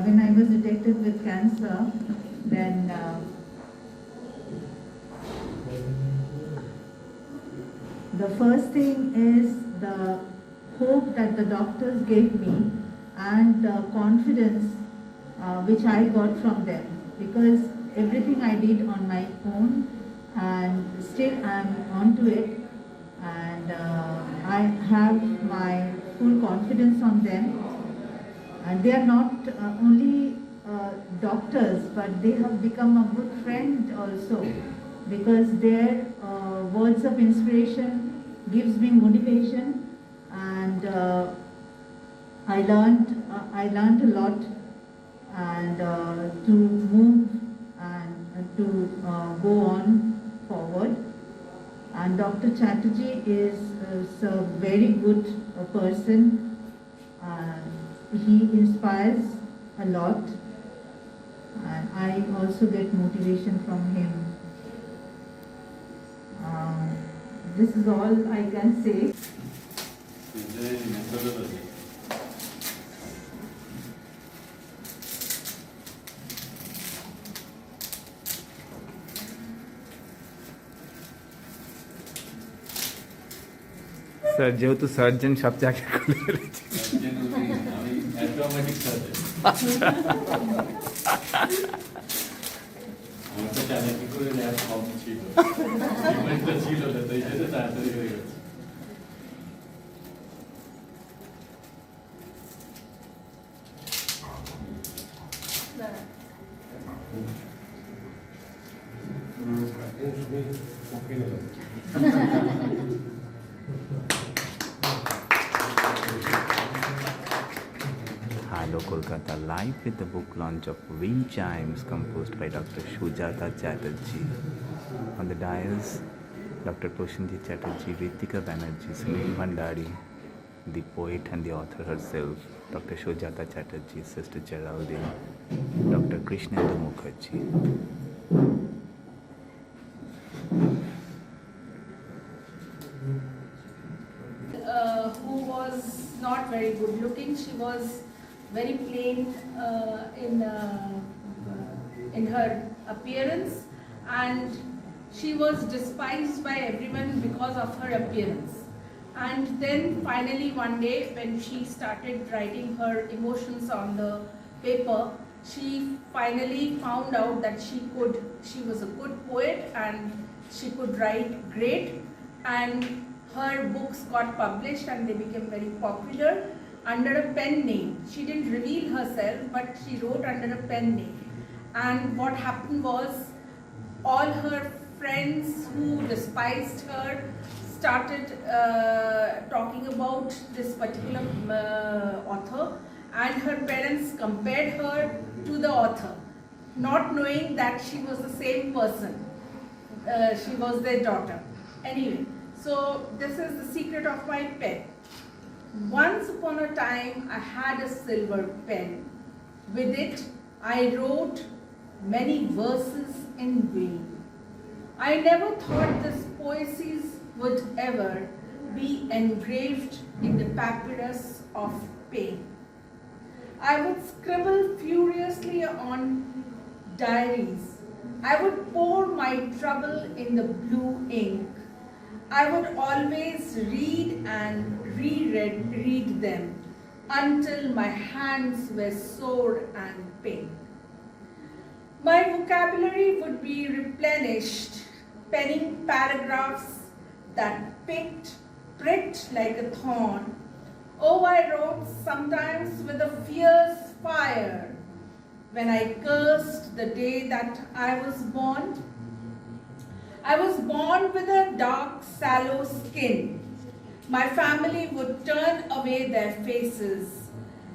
When I was detected with cancer, then the first thing is the hope that the doctors gave me and the confidence which I got from them, because everything I did on my own, and still I'm onto it, and I have my full confidence on them. And they are not only doctors, but they have become a good friend also, because their words of inspiration gives me motivation, and I learned a lot, and to move and to go on forward. And Dr. Chatterjee is a very good person. He inspires a lot, And I also get motivation from him. This is all I can say. Is there any methodology? Sir যেহেতু surgeon সব জায়গায় খুলে ফেলেছে আমি অ্যাড্রোমেটিক surgeon. আমার তো চালাকি করে ল্যাব কম ছিল, পেমেন্টটা ছিল না, তো এই জন্য তাড়াতাড়ি হয়ে গেছে। Hello Kolkata, live with the book launch of Wind Chimes, composed by Dr. Sujata Chatterjee. On the dais, Dr. Sujata Chatterjee, Ritika Banerjee, Sunil Bhandari, the poet and the author herself, Dr. Sujata Chatterjee, Sister Geraldine, Dr. Krishnendu Mukherjee. Who was not very good looking. She was very plain in her appearance, and she was despised by everyone because of her appearance. And then finally one day, when she started writing her emotions on the paper, she finally found out that she was a good poet and she could write great, and her books got published and they became very popular under a pen name. She didn't reveal herself, but she wrote under a pen name. And what happened was, all her friends who despised her started talking about this particular author, and her parents compared her to the author, not knowing that she was the same person. She was their daughter. Anyway, so this is the secret of my pen. Once upon a time, I had a silver pen. With it, I wrote many verses in vain. I never thought these poesies would ever be engraved in the papyrus of pain. I would scribble furiously on diaries. I would pour my trouble in the blue ink. I would always read and reread them until my hands were sore and pink. My vocabulary would be replenished, penning paragraphs that pricked like a thorn. Oh, I wrote sometimes with a fierce fire when I cursed the day that I was born. I was born with a dark, sallow skin. My family would turn away their faces.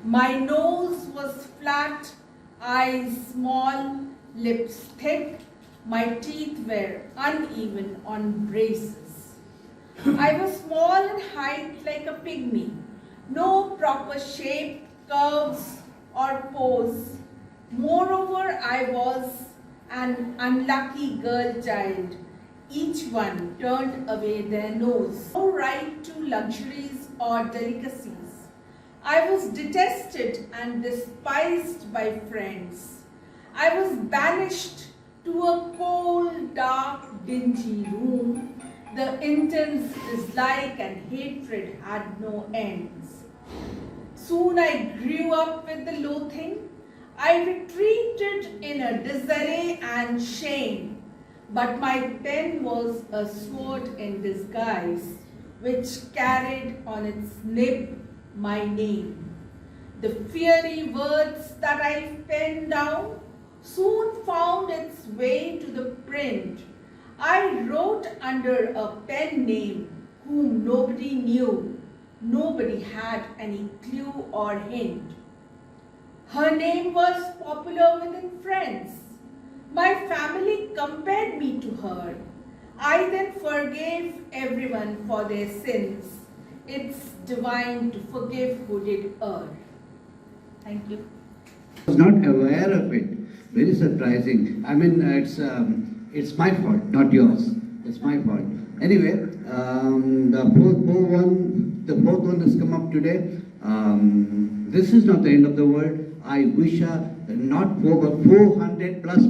My nose was flat, eyes small, lips thick. My teeth were uneven on braces. I was small in height like a pygmy. No proper shape, curves, or pose. Moreover, I was an unlucky girl child. Each one turned away their nose. No right to luxuries or delicacies. I was detested and despised by friends. I was banished to a cold, dark, dingy room. The intense dislike and hatred had no ends. Soon I grew up with the loathing. I retreated in a disarray and shame. But my pen was a sword in disguise, which carried on its nib my name. The fiery words that I penned down soon found its way to the print. I wrote under a pen name whom nobody knew. Nobody had any clue or hint. Her name was popular within friends. My family compared me to her. I then forgave everyone for their sins. It's divine to forgive who did err. Thank you. I was not aware of it. very surprising. I mean, it's my fault, not yours. It's my fault. Anyway, the fourth one has come up today. This is not the end of the world. I wish not 400 plus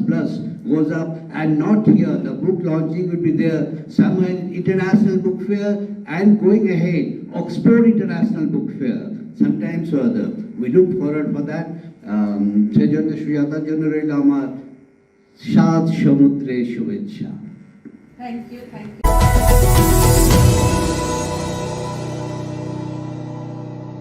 goes up, and not here. The book launching will be there somewhere in International Book Fair, and going ahead, Oxford International Book Fair, sometimes or other. We look forward for that. সেজন্য সুজাতার জন্য রইল আমার 7 সমুদ্রে শুভেচ্ছা। Thank you.